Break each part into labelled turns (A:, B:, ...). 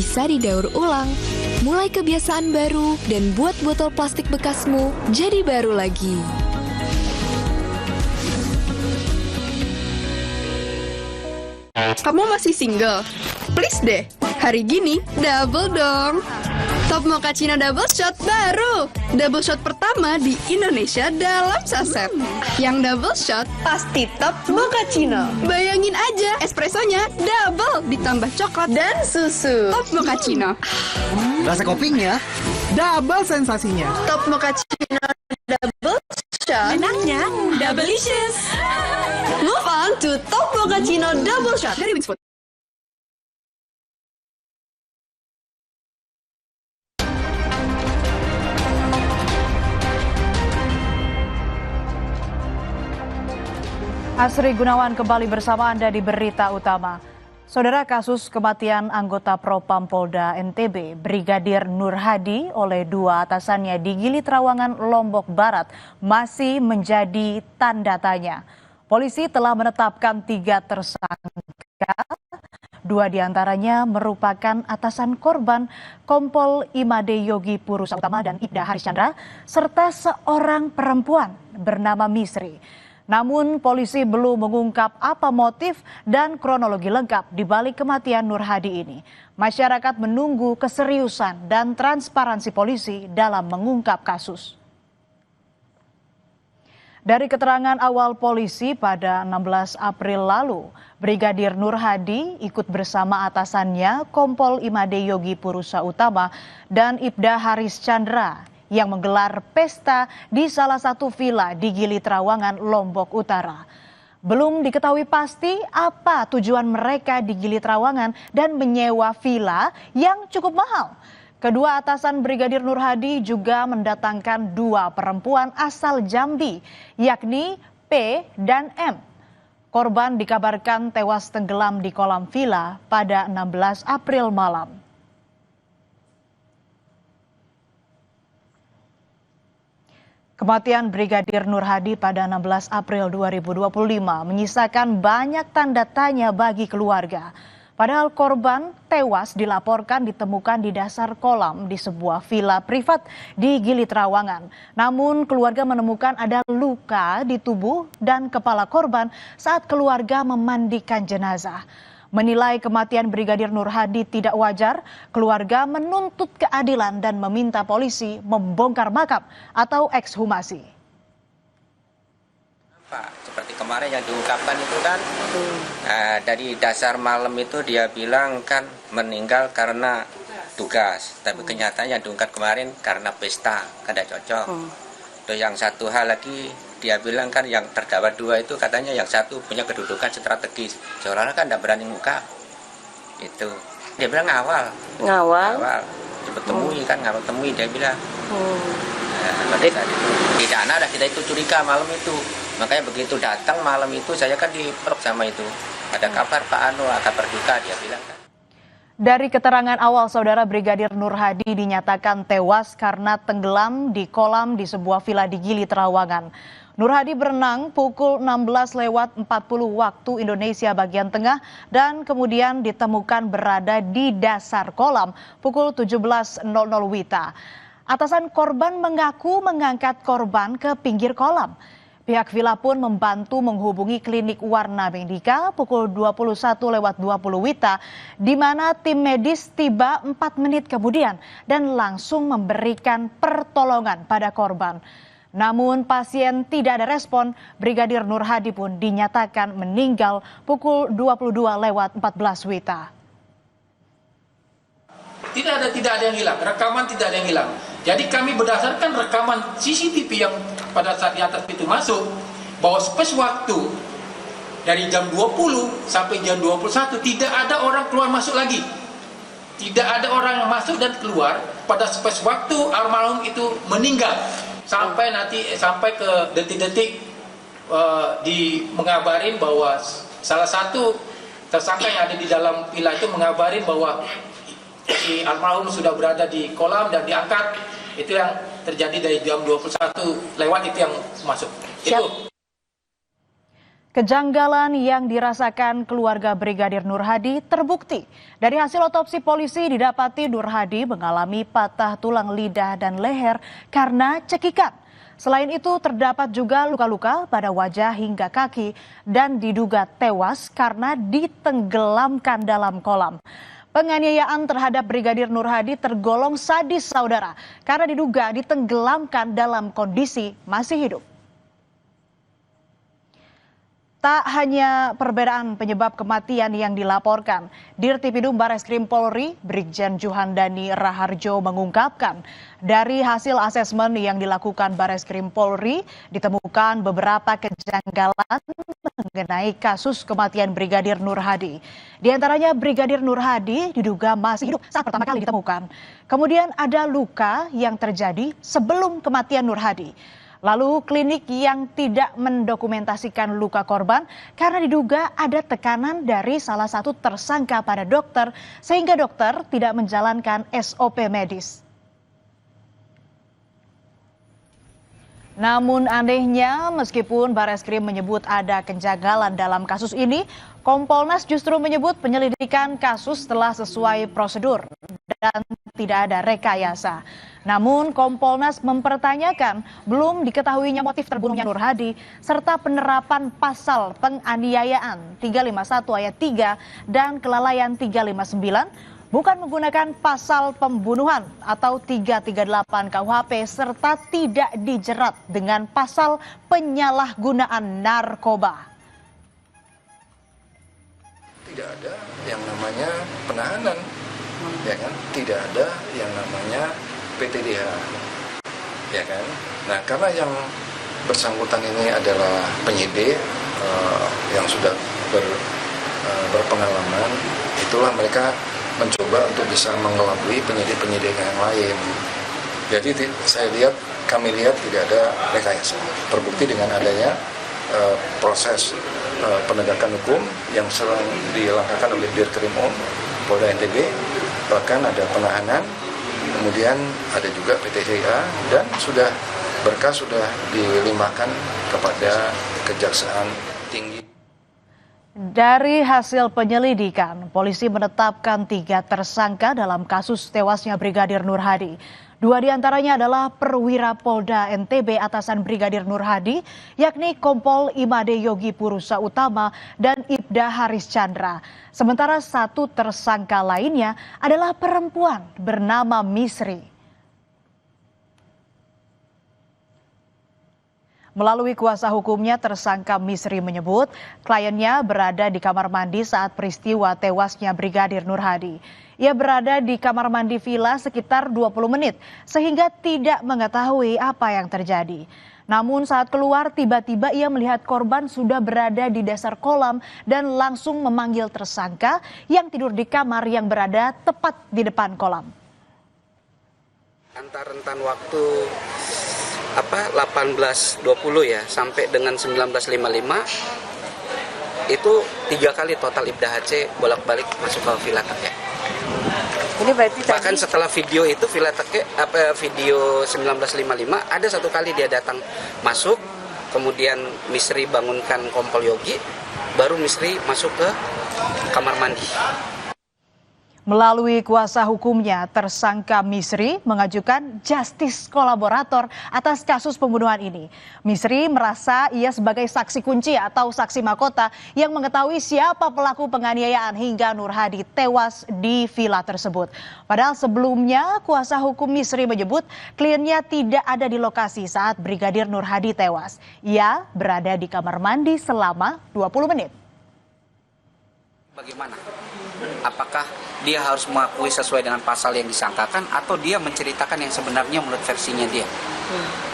A: bisa didaur ulang. Mulai kebiasaan baru dan buat botol plastik bekasmu jadi baru lagi.
B: Kamu masih single? Please deh, hari gini double dong. Top Mochaccino Double Shot baru. Double shot pertama di Indonesia dalam saset. Yang double shot pasti Top Mochaccino. Bayangin aja, espressonya double ditambah coklat dan susu. Top Mochaccino.
C: Rasa kopinya double sensasinya.
B: Top Mochaccino Double Shot.
D: Enaknya double-licious.
B: Move on to Top Mochaccino Double Shot dari Wings Food.
E: Asri Gunawan kembali bersama Anda di Berita Utama. Saudara, kasus kematian anggota Propam Polda NTB, Brigadir Nur Hadi oleh dua atasannya di Gili Trawangan, Lombok Barat masih menjadi tanda tanya. Polisi telah menetapkan 3 tersangka. 2 diantaranya merupakan atasan korban, Kompol Imade Yogi Purusa Utama dan Ibda Harischandra, serta seorang perempuan bernama Misri. Namun polisi belum mengungkap apa motif dan kronologi lengkap di balik kematian Nur Hadi ini. Masyarakat menunggu keseriusan dan transparansi polisi dalam mengungkap kasus. Dari keterangan awal polisi pada 16 April lalu, Brigadir Nur Hadi ikut bersama atasannya Kompol Imade Yogi Purusa Utama dan Ibda Harischandra yang menggelar pesta di salah satu villa di Gili Trawangan, Lombok Utara. Belum diketahui pasti apa tujuan mereka di Gili Trawangan dan menyewa villa yang cukup mahal. Kedua atasan Brigadir Nur Hadi juga mendatangkan 2 perempuan asal Jambi, yakni P dan M. Korban dikabarkan tewas tenggelam di kolam villa pada 16 April malam. Kematian Brigadir Nur Hadi pada 16 April 2025 menyisakan banyak tanda tanya bagi keluarga. Padahal korban tewas dilaporkan ditemukan di dasar kolam di sebuah villa privat di Gili Trawangan. Namun keluarga menemukan ada luka di tubuh dan kepala korban saat keluarga memandikan jenazah. Menilai kematian Brigadir Nur Hadi tidak wajar, keluarga menuntut keadilan dan meminta polisi membongkar makam atau ekshumasi.
F: Pak, seperti kemarin yang diungkapkan itu kan, dari dasar malam itu dia bilang kan meninggal karena tugas, tapi kenyataannya yang diungkap kemarin karena pesta, kan tidak cocok. Terus yang satu hal lagi, dia bilang kan yang terdakwa 2 itu katanya yang satu punya kedudukan strategis, seolah-olah kan tidak berani muka. Itu dia bilang ngawal, cepet temui kan, ngawal temui dia bilang. Tidak ada kita itu curiga malam itu, makanya begitu datang malam itu saya kan dipeluk sama itu. Ada kabar Pak Anu, kabar duka dia bilang kan.
E: Dari keterangan awal, Saudara, Brigadir Nur Hadi dinyatakan tewas karena tenggelam di kolam di sebuah villa di Gili Trawangan. Nur Hadi berenang pukul 16.40 waktu Indonesia bagian tengah dan kemudian ditemukan berada di dasar kolam pukul 17.00 WITA. Atasan korban mengaku mengangkat korban ke pinggir kolam. Pihak villa pun membantu menghubungi klinik Warna Medika pukul 21.20 WITA, di mana tim medis tiba 4 menit kemudian dan langsung memberikan pertolongan pada korban. Namun pasien tidak ada respon, Brigadir Nur Hadi pun dinyatakan meninggal pukul 22.14 WITA.
G: Tidak ada yang hilang, rekaman tidak ada yang hilang. Jadi kami berdasarkan rekaman CCTV yang pada saat di atas pintu masuk, bahwa space waktu dari jam 20 sampai jam 21 tidak ada orang keluar masuk lagi. Tidak ada orang yang masuk dan keluar pada space waktu almarhum itu meninggal. Sampai ke detik-detik mengabarin bahwa salah satu tersangka yang ada di dalam villa itu mengabarin bahwa si almarhum sudah berada di kolam dan diangkat. Itu yang terjadi dari jam 21 lewat itu yang masuk. Itu.
E: Kejanggalan yang dirasakan keluarga Brigadir Nur Hadi terbukti. Dari hasil otopsi polisi didapati Nur Hadi mengalami patah tulang lidah dan leher karena cekikan. Selain itu terdapat juga luka-luka pada wajah hingga kaki dan diduga tewas karena ditenggelamkan dalam kolam. Penganiayaan terhadap Brigadir Nur Hadi tergolong sadis, saudara, karena diduga ditenggelamkan dalam kondisi masih hidup. Tak hanya perbedaan penyebab kematian yang dilaporkan, Dirtipidum Bareskrim Polri, Brigjen Juhandani Raharjo mengungkapkan, dari hasil asesmen yang dilakukan Bareskrim Polri, ditemukan beberapa kejanggalan mengenai kasus kematian Brigadir Nur Hadi. Di antaranya Brigadir Nur Hadi diduga masih hidup saat pertama kali ditemukan. Kemudian ada luka yang terjadi sebelum kematian Nur Hadi. Lalu klinik yang tidak mendokumentasikan luka korban karena diduga ada tekanan dari salah satu tersangka pada dokter sehingga dokter tidak menjalankan SOP medis. Namun anehnya meskipun Bareskrim menyebut ada kejanggalan dalam kasus ini, Kompolnas justru menyebut penyelidikan kasus telah sesuai prosedur dan tidak ada rekayasa. Namun Kompolnas mempertanyakan belum diketahuinya motif terbunuhnya Nur Hadi serta penerapan pasal penganiayaan 351 ayat 3 dan kelalaian 359 bukan menggunakan pasal pembunuhan atau 338 KUHP serta tidak dijerat dengan pasal penyalahgunaan narkoba.
H: Tidak ada yang namanya penahanan, ya kan? Tidak ada yang namanya PTDH, ya kan? Nah, karena yang bersangkutan ini adalah penyidik yang sudah berpengalaman, itulah mereka mencoba untuk bisa mengelabui penyidik-penyidik yang lain. Jadi kami lihat tidak ada rekayasa. Terbukti dengan adanya proses penegakan hukum yang sedang dilangkahkan oleh Dirkrimum Polda NTB, bahkan ada penahanan, kemudian ada juga PTDH dan berkas sudah dilimpahkan kepada Kejaksaan Tinggi.
E: Dari hasil penyelidikan, polisi menetapkan 3 tersangka dalam kasus tewasnya Brigadir Nur Hadi. 2 diantaranya adalah perwira Polda NTB atasan Brigadir Nur Hadi, yakni Kompol Imade Yogi Purusa Utama dan Ibda Haris Chandra. Sementara 1 tersangka lainnya adalah perempuan bernama Misri. Melalui kuasa hukumnya, tersangka Misri menyebut kliennya berada di kamar mandi saat peristiwa tewasnya Brigadir Nur Hadi. Ia berada di kamar mandi villa sekitar 20 menit sehingga tidak mengetahui apa yang terjadi. Namun saat keluar tiba-tiba ia melihat korban sudah berada di dasar kolam dan langsung memanggil tersangka yang tidur di kamar yang berada tepat di depan kolam.
I: Antar rentan waktu 18.20 ya sampai dengan 19.55 itu 3 kali total Ibda HC bolak-balik masuk ke Villa Teke.
J: Ini berarti
I: bahkan setelah video itu Villa Teke video 19.55 ada 1 kali dia datang masuk, kemudian Misri bangunkan Kompol Yogi, baru Misri masuk ke kamar mandi.
E: Melalui kuasa hukumnya, tersangka Misri mengajukan justice kolaborator atas kasus pembunuhan ini. Misri merasa ia sebagai saksi kunci atau saksi mahkota yang mengetahui siapa pelaku penganiayaan hingga Nur Hadi tewas di villa tersebut. Padahal sebelumnya kuasa hukum Misri menyebut kliennya tidak ada di lokasi saat Brigadir Nur Hadi tewas. Ia berada di kamar mandi selama 20 menit.
I: Bagaimana? Apakah dia harus mengakui sesuai dengan pasal yang disangkakan atau dia menceritakan yang sebenarnya menurut versinya dia?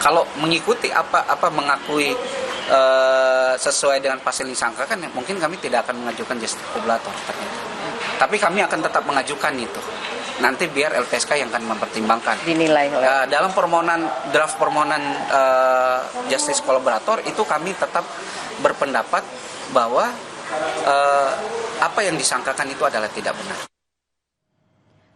I: Kalau mengikuti mengakui sesuai dengan pasal yang disangkakan, mungkin kami tidak akan mengajukan justice kolaborator ternyata. Tapi kami akan tetap mengajukan itu. Nanti biar LPSK yang akan mempertimbangkan.
J: Dinilai
I: dalam draft permohonan justice kolaborator itu kami tetap berpendapat bahwa apa yang disangkakan itu adalah tidak benar.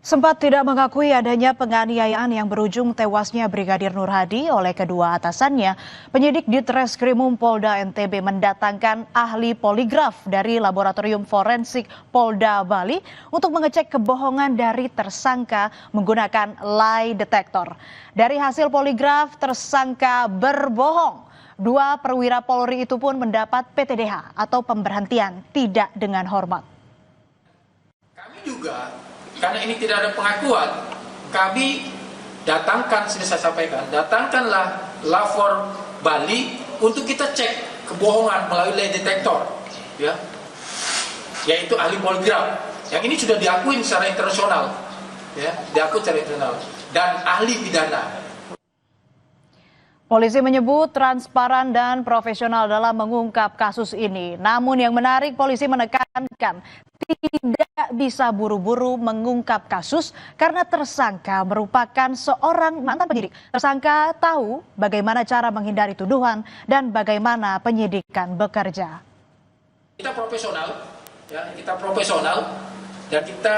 E: Sempat tidak mengakui adanya penganiayaan yang berujung tewasnya Brigadir Nur Hadi oleh kedua atasannya, penyidik di Treskrimum Polda NTB mendatangkan ahli poligraf dari Laboratorium Forensik Polda Bali untuk mengecek kebohongan dari tersangka menggunakan lie detector. Dari hasil poligraf, tersangka berbohong. Dua perwira Polri itu pun mendapat PTDH atau pemberhentian tidak dengan hormat.
G: Kami juga, karena ini tidak ada pengakuan, kami datangkan, sudah saya sampaikan, datangkanlah Lapor Bali untuk kita cek kebohongan melalui lie detector, ya, yaitu ahli poligraf. Yang ini sudah diakui secara internasional, ya, diakui secara internasional, dan ahli pidana.
E: Polisi menyebut transparan dan profesional dalam mengungkap kasus ini. Namun yang menarik, polisi menekankan tidak bisa buru-buru mengungkap kasus karena tersangka merupakan seorang mantan penyidik. Tersangka tahu bagaimana cara menghindari tuduhan dan bagaimana penyidikan bekerja.
G: Kita profesional, ya, kita profesional, dan kita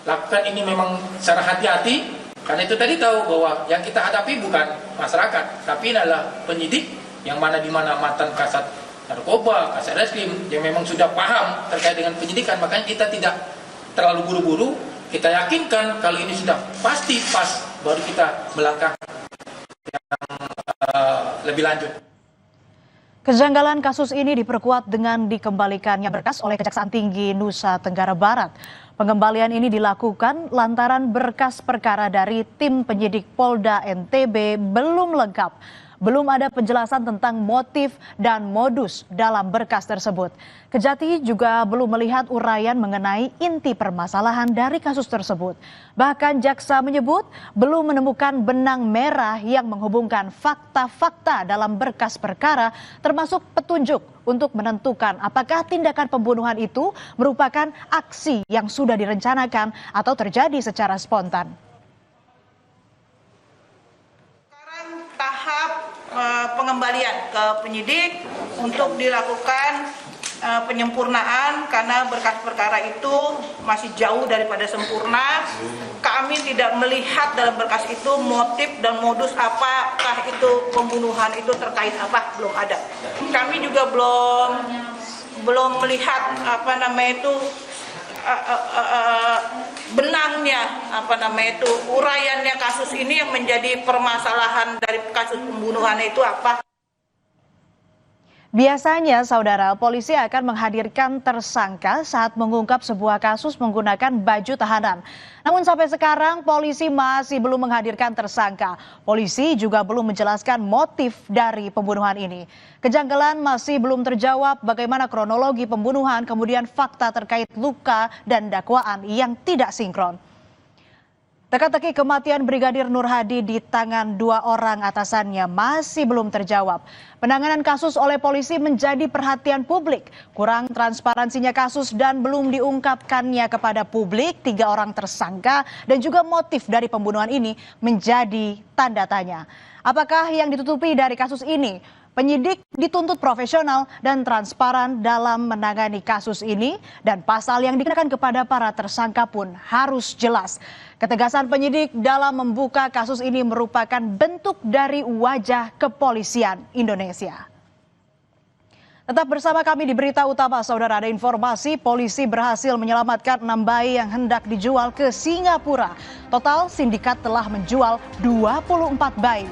G: lakukan ini memang secara hati-hati. Karena itu tadi tahu bahwa yang kita hadapi bukan masyarakat, tapi ini adalah penyidik yang mana di mana mantan kasat narkoba, kasat reskrim yang memang sudah paham terkait dengan penyidikan. Makanya kita tidak terlalu buru-buru, kita yakinkan kalau ini sudah pasti pas, baru kita melangkah yang lebih lanjut.
E: Kejanggalan kasus ini diperkuat dengan dikembalikannya berkas oleh Kejaksaan Tinggi Nusa Tenggara Barat. Pengembalian ini dilakukan lantaran berkas perkara dari tim penyidik Polda NTB belum lengkap. Belum ada penjelasan tentang motif dan modus dalam berkas tersebut. Kejati juga belum melihat uraian mengenai inti permasalahan dari kasus tersebut. Bahkan jaksa menyebut belum menemukan benang merah yang menghubungkan fakta-fakta dalam berkas perkara, termasuk petunjuk untuk menentukan apakah tindakan pembunuhan itu merupakan aksi yang sudah direncanakan atau terjadi secara spontan.
J: Tahap pengembalian ke penyidik untuk dilakukan penyempurnaan karena berkas perkara itu masih jauh daripada sempurna. Kami tidak melihat dalam berkas itu motif dan modus apakah itu pembunuhan itu terkait apa, belum ada. Kami juga belum melihat benangnya uraiannya kasus ini yang menjadi permasalahan dari kasus pembunuhan itu apa.
E: Biasanya, saudara, polisi akan menghadirkan tersangka saat mengungkap sebuah kasus menggunakan baju tahanan. Namun sampai sekarang polisi masih belum menghadirkan tersangka. Polisi juga belum menjelaskan motif dari pembunuhan ini. Kejanggalan masih belum terjawab bagaimana kronologi pembunuhan, kemudian fakta terkait luka dan dakwaan yang tidak sinkron. Teka-teki kematian Brigadir Nur Hadi di tangan dua orang atasannya masih belum terjawab. Penanganan kasus oleh polisi menjadi perhatian publik. Kurang transparansinya kasus dan belum diungkapkannya kepada publik 3 orang tersangka dan juga motif dari pembunuhan ini menjadi tanda tanya. Apakah yang ditutupi dari kasus ini? Penyidik dituntut profesional dan transparan dalam menangani kasus ini dan pasal yang dikenakan kepada para tersangka pun harus jelas. Ketegasan penyidik dalam membuka kasus ini merupakan bentuk dari wajah kepolisian Indonesia. Tetap bersama kami di Berita Utama, saudara. Ada informasi polisi berhasil menyelamatkan 6 bayi yang hendak dijual ke Singapura. Total sindikat telah menjual 24 bayi.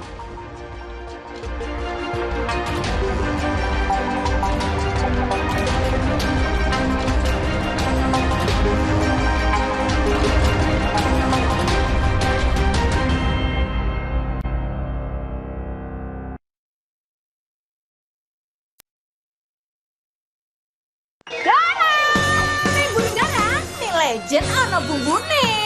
D: Dara, nih buru Dara, nih legend ana bumbune.